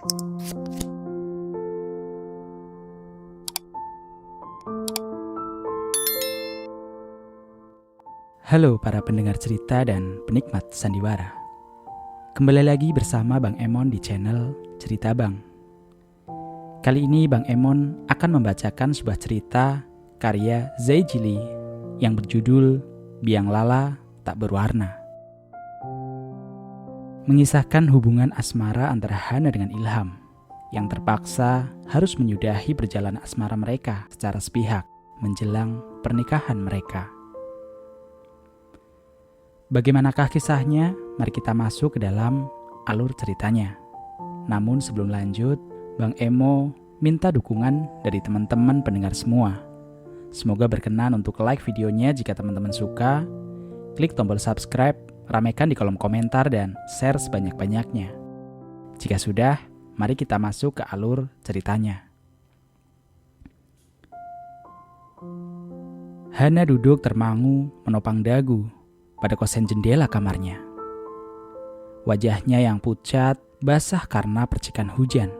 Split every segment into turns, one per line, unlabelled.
Halo para pendengar cerita dan penikmat sandiwara. Kembali lagi bersama Bang Emon di channel Cerita Bang. Kali ini Bang Emon akan membacakan sebuah cerita karya Zai Jili yang berjudul Biang Lala Tak Berwarna. Mengisahkan hubungan asmara antara Hana dengan Ilham yang terpaksa harus menyudahi perjalanan asmara mereka secara sepihak menjelang pernikahan mereka. Bagaimanakah kisahnya? Mari kita masuk ke dalam alur ceritanya. Namun sebelum lanjut, Bang Emo minta dukungan dari teman-teman pendengar semua. Semoga berkenan untuk like videonya jika teman-teman suka, klik tombol subscribe, ramaikan di kolom komentar dan share sebanyak-banyaknya. Jika sudah, mari kita masuk ke alur ceritanya. Hana duduk termangu menopang dagu pada kosen jendela kamarnya. Wajahnya yang pucat, basah karena percikan hujan.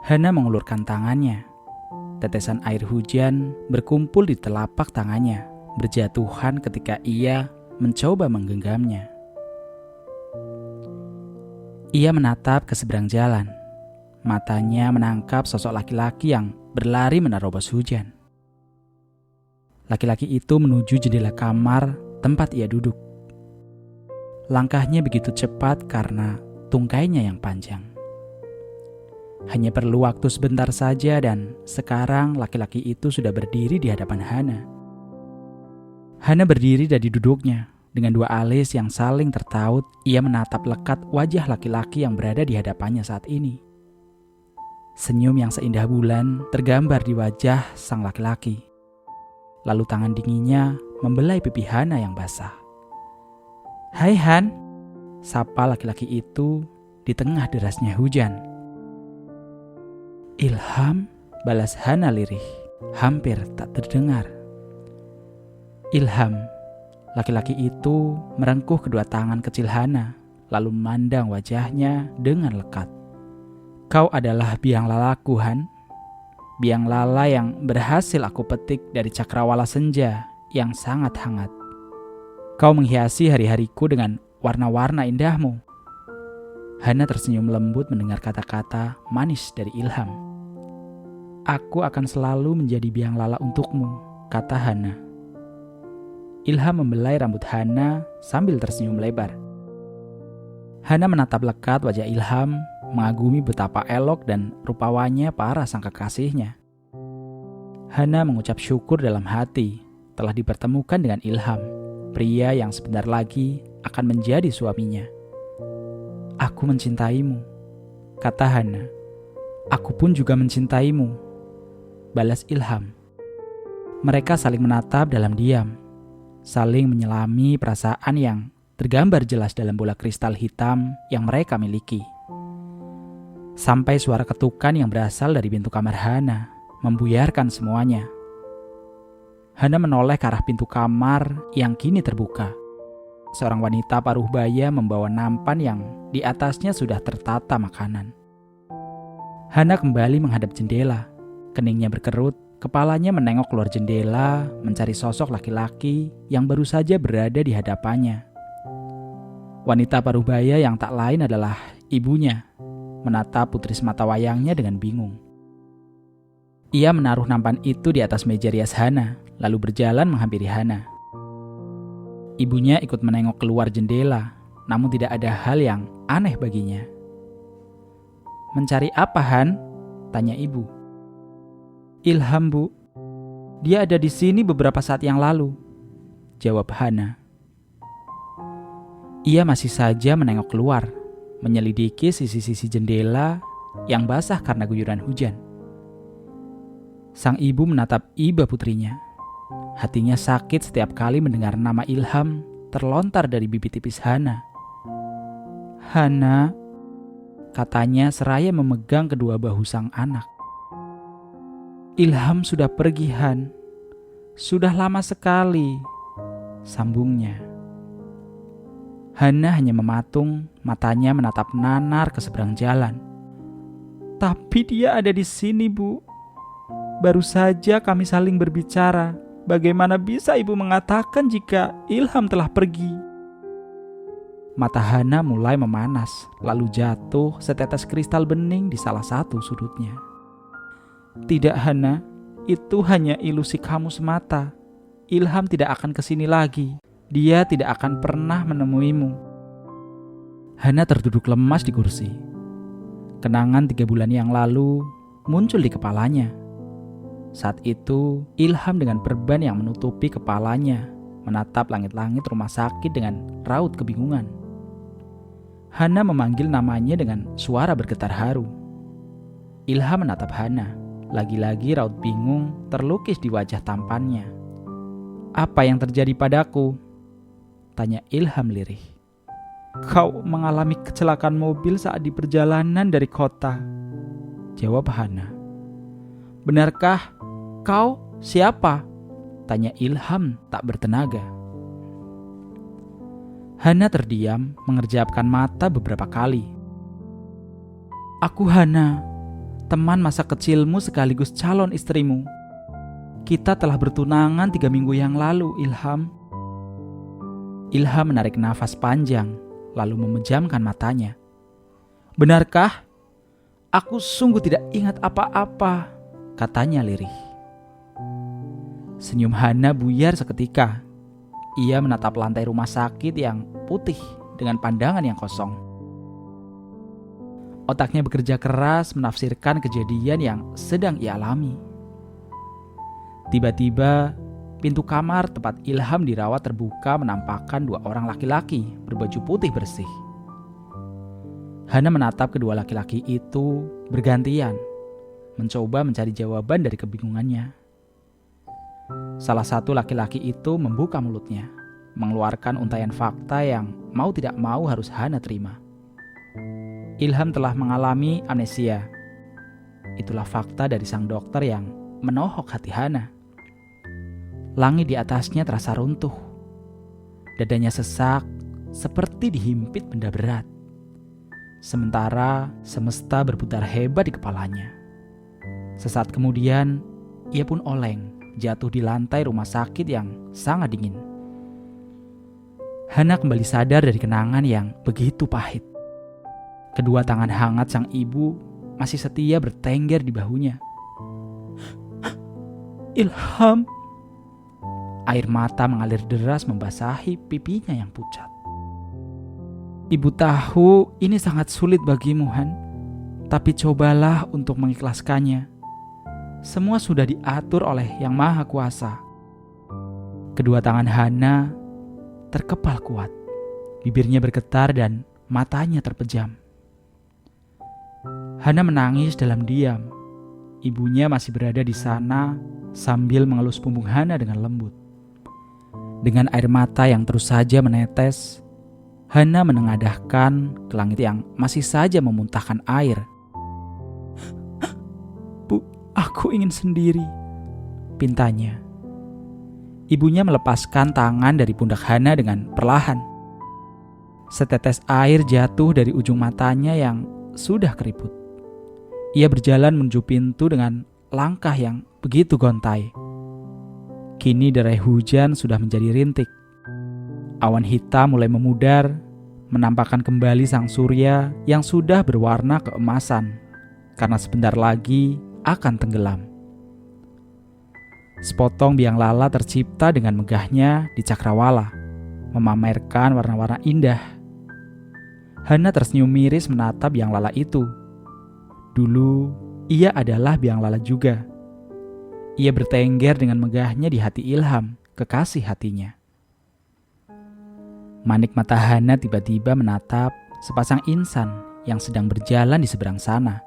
Hana mengulurkan tangannya. Tetesan air hujan berkumpul di telapak tangannya, berjatuhan ketika ia mencoba menggenggamnya. Ia menatap ke seberang jalan. Matanya menangkap sosok laki-laki yang berlari menerobos hujan. Laki-laki itu menuju jendela kamar tempat ia duduk. Langkahnya begitu cepat karena tungkainya yang panjang. Hanya perlu waktu sebentar saja dan sekarang laki-laki itu sudah berdiri di hadapan Hana. Hana berdiri dari duduknya. Dengan dua alis yang saling tertaut, ia menatap lekat wajah laki-laki yang berada di hadapannya saat ini. Senyum yang seindah bulan tergambar di wajah sang laki-laki. Lalu tangan dinginnya membelai pipi Hana yang basah. "Hai Han," sapa laki-laki itu di tengah derasnya hujan. "Ilham," balas Hana lirih, hampir tak terdengar. "Ilham," laki-laki itu merengkuh kedua tangan kecil Hana, lalu memandang wajahnya dengan lekat. "Kau adalah biang lalaku, Han. Biang lala yang berhasil aku petik dari cakrawala senja yang sangat hangat. Kau menghiasi hari-hariku dengan warna-warna indahmu." Hana tersenyum lembut mendengar kata-kata manis dari Ilham. "Aku akan selalu menjadi biang lala untukmu," kata Hana. Ilham membelai rambut Hana sambil tersenyum lebar. Hana menatap lekat wajah Ilham, mengagumi betapa elok dan rupawanya para sang kekasihnya. Hana mengucap syukur dalam hati telah dipertemukan dengan Ilham, pria yang sebentar lagi akan menjadi suaminya. "Aku mencintaimu," kata Hana. "Aku pun juga mencintaimu," balas Ilham. Mereka saling menatap dalam diam, saling menyelami perasaan yang tergambar jelas dalam bola kristal hitam yang mereka miliki. Sampai suara ketukan yang berasal dari pintu kamar Hana membuyarkan semuanya. Hana menoleh ke arah pintu kamar yang kini terbuka. Seorang wanita paruh baya membawa nampan yang di atasnya sudah tertata makanan. Hana kembali menghadap jendela. Keningnya berkerut, kepalanya menengok keluar jendela mencari sosok laki-laki yang baru saja berada di hadapannya. Wanita paruh baya yang tak lain adalah ibunya, menatap putri semata wayangnya dengan bingung. Ia menaruh nampan itu di atas meja rias Hana, lalu berjalan menghampiri Hana. Ibunya ikut menengok keluar jendela, namun tidak ada hal yang aneh baginya. "Mencari apa, Han?" tanya ibu. "Ilham, Bu. Dia ada di sini beberapa saat yang lalu," jawab Hana. Ia masih saja menengok keluar, menyelidiki sisi-sisi jendela yang basah karena guyuran hujan. Sang ibu menatap iba putrinya. Hatinya sakit setiap kali mendengar nama Ilham terlontar dari bibir tipis Hana. "Hana," katanya seraya memegang kedua bahu sang anak. "Ilham sudah pergi, Han. Sudah lama sekali," sambungnya. Hana hanya mematung, matanya menatap nanar ke seberang jalan. Tapi dia ada di sini, Bu. Baru saja kami saling berbicara. Bagaimana bisa Ibu mengatakan jika Ilham telah pergi? Mata Hana mulai memanas, lalu jatuh setetes kristal bening di salah satu sudutnya. Tidak, Hana, itu hanya ilusi kamu semata. Ilham tidak akan kesini lagi. Dia tidak akan pernah menemuimu. Hana terduduk lemas di kursi. Kenangan 3 bulan yang lalu muncul di kepalanya. Saat itu, Ilham dengan perban yang menutupi kepalanya menatap langit-langit rumah sakit dengan raut kebingungan. Hana memanggil namanya dengan suara bergetar haru. Ilham menatap Hana. Lagi-lagi raut bingung terlukis di wajah tampannya. Apa yang terjadi padaku? Tanya Ilham lirih. Kau mengalami kecelakaan mobil saat di perjalanan dari kota, jawab Hana. Benarkah? Kau siapa? Tanya Ilham tak bertenaga. Hana terdiam mengerjapkan mata beberapa kali. Aku Hana, teman masa kecilmu sekaligus calon istrimu. Kita telah bertunangan 3 minggu yang lalu, Ilham. Ilham menarik nafas panjang, lalu memejamkan matanya. Benarkah? Aku sungguh tidak ingat apa-apa, katanya lirih. Senyum Hana buyar seketika. Ia menatap lantai rumah sakit yang putih dengan pandangan yang kosong. Otaknya bekerja keras menafsirkan kejadian yang sedang ia alami. Tiba-tiba, pintu kamar tempat Ilham dirawat terbuka menampakkan 2 orang laki-laki berbaju putih bersih. Hana menatap kedua laki-laki itu bergantian, mencoba mencari jawaban dari kebingungannya. Salah satu laki-laki itu membuka mulutnya, mengeluarkan untaian fakta yang mau tidak mau harus Hana terima. Ilham telah mengalami amnesia. Itulah fakta dari sang dokter yang menohok hati Hana. Langit di atasnya terasa runtuh. Dadanya sesak seperti dihimpit benda berat. Sementara semesta berputar hebat di kepalanya. Sesaat kemudian, ia pun oleng, jatuh di lantai rumah sakit yang sangat dingin. Hana kembali sadar dari kenangan yang begitu pahit. Kedua tangan hangat sang ibu masih setia bertengger di bahunya. Ilham. Air mata mengalir deras membasahi pipinya yang pucat. Ibu tahu ini sangat sulit bagimu, Han. Tapi cobalah untuk mengikhlaskannya. Semua sudah diatur oleh Yang Maha Kuasa. Kedua tangan Hana terkepal kuat. Bibirnya bergetar dan matanya terpejam. Hana menangis dalam diam. Ibunya masih berada di sana sambil mengelus punggung Hana dengan lembut. Dengan air mata yang terus saja menetes, Hana menengadahkan ke langit yang masih saja memuntahkan air. Bu, aku ingin sendiri, pintanya. Ibunya melepaskan tangan dari pundak Hana dengan perlahan. Setetes air jatuh dari ujung matanya yang sudah keriput. Ia berjalan menuju pintu dengan langkah yang begitu gontai. Kini derai hujan sudah menjadi rintik. Awan hitam mulai memudar, menampakkan kembali sang surya yang sudah berwarna keemasan, karena sebentar lagi akan tenggelam. Sepotong biang lala tercipta dengan megahnya di cakrawala, memamerkan warna-warna indah. Hana tersenyum miris menatap biang lala itu. Dulu, ia adalah biang lala juga. Ia bertengger dengan megahnya di hati Ilham, kekasih hatinya. Manik mata Hana tiba-tiba menatap sepasang insan yang sedang berjalan di seberang sana,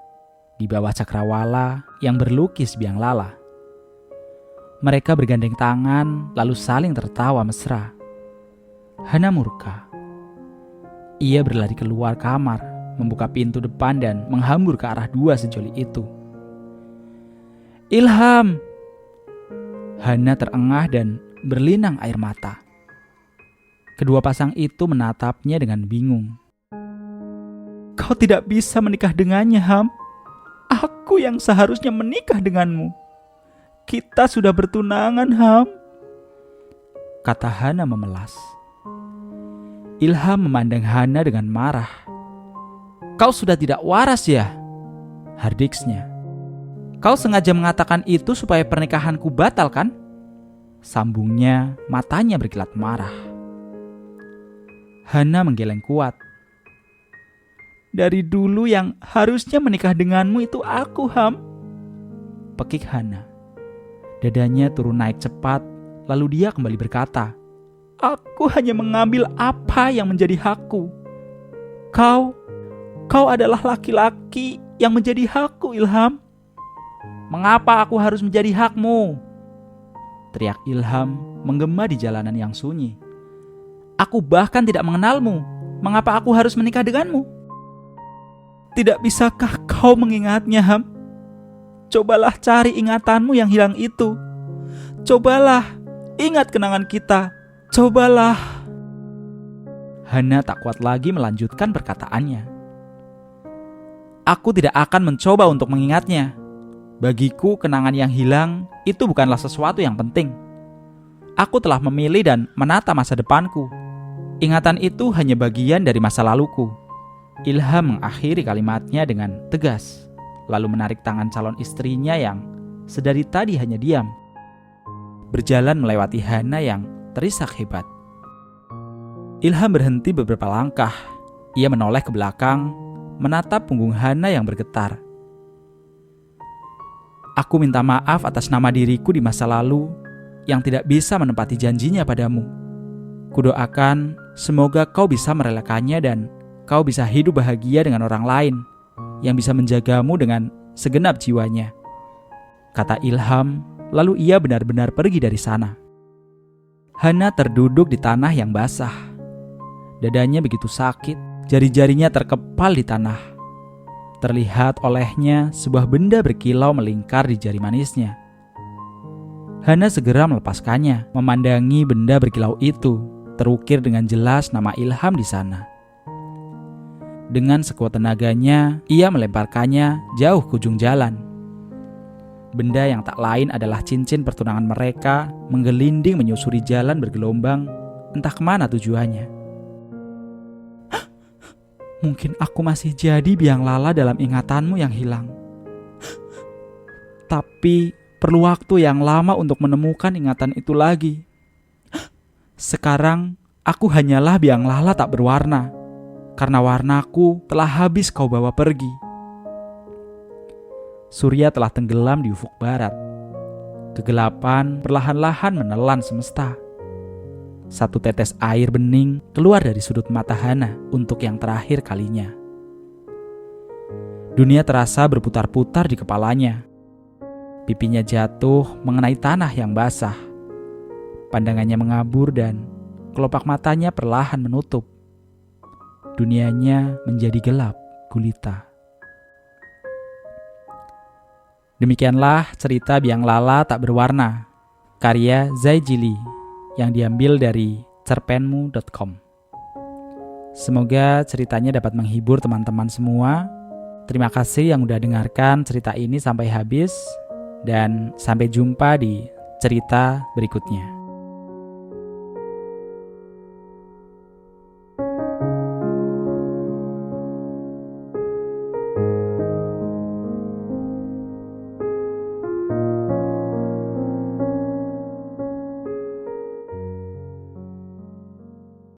di bawah cakrawala yang berlukis biang lala. Mereka bergandeng tangan lalu saling tertawa mesra. Hana murka. Ia berlari keluar kamar, membuka pintu depan dan menghambur ke arah 2 sejoli itu. Ilham! Hana terengah dan berlinang air mata. Kedua pasang itu menatapnya dengan bingung. Kau tidak bisa menikah dengannya, Ham. Aku yang seharusnya menikah denganmu. Kita sudah bertunangan, Ham, kata Hana memelas. Ilham memandang Hana dengan marah. Kau sudah tidak waras ya? Hardiksnya. Kau sengaja mengatakan itu supaya pernikahanku batal kan? Sambungnya, matanya berkilat marah. Hana menggeleng kuat. Dari dulu yang harusnya menikah denganmu itu aku, Ham, pekik Hana. Dadanya turun naik cepat, lalu dia kembali berkata, aku hanya mengambil apa yang menjadi hakku. Kau adalah laki-laki yang menjadi hakku, Ilham. Mengapa aku harus menjadi hakmu? Teriak Ilham menggema di jalanan yang sunyi. Aku bahkan tidak mengenalmu. Mengapa aku harus menikah denganmu? Tidak bisakah kau mengingatnya, Ham? Cobalah cari ingatanmu yang hilang itu. Cobalah ingat kenangan kita. Cobalah. Hana tak kuat lagi melanjutkan perkataannya. Aku tidak akan mencoba untuk mengingatnya. Bagiku kenangan yang hilang itu bukanlah sesuatu yang penting. Aku telah memilih dan menata masa depanku. Ingatan itu hanya bagian dari masa laluku. Ilham mengakhiri kalimatnya dengan tegas, lalu menarik tangan calon istrinya yang sedari tadi hanya diam. Berjalan melewati Hana yang terisak hebat. Ilham berhenti beberapa langkah. Ia menoleh ke belakang, menatap punggung Hana yang bergetar. Aku minta maaf atas nama diriku di masa lalu yang tidak bisa menepati janjinya padamu. Kudoakan semoga kau bisa merelakannya dan kau bisa hidup bahagia dengan orang lain yang bisa menjagamu dengan segenap jiwanya, kata Ilham, lalu ia benar-benar pergi dari sana. Hana terduduk di tanah yang basah. Dadanya begitu sakit, jari-jarinya terkepal di tanah. Terlihat olehnya sebuah benda berkilau melingkar di jari manisnya. Hana segera melepaskannya, memandangi benda berkilau itu. Terukir dengan jelas nama Ilham di sana. Dengan sekuat tenaganya, ia melemparkannya jauh ke ujung jalan. Benda yang tak lain adalah cincin pertunangan mereka menggelinding menyusuri jalan bergelombang, entah kemana tujuannya. Mungkin aku masih jadi biang lala dalam ingatanmu yang hilang. Tapi perlu waktu yang lama untuk menemukan ingatan itu lagi. Sekarang aku hanyalah biang lala tak berwarna, karena warnaku telah habis kau bawa pergi. Surya telah tenggelam di ufuk barat. Kegelapan perlahan-lahan menelan semesta. Satu tetes air bening keluar dari sudut mata Hana untuk yang terakhir kalinya. Dunia terasa berputar-putar di kepalanya. Pipinya jatuh mengenai tanah yang basah. Pandangannya mengabur dan kelopak matanya perlahan menutup. Dunianya menjadi gelap gulita. Demikianlah cerita Biang Lala Tak Berwarna, karya Zai Jili, yang diambil dari cerpenmu.com. Semoga ceritanya dapat menghibur teman-teman semua. Terima kasih yang udah dengarkan cerita ini sampai habis, dan sampai jumpa di cerita berikutnya.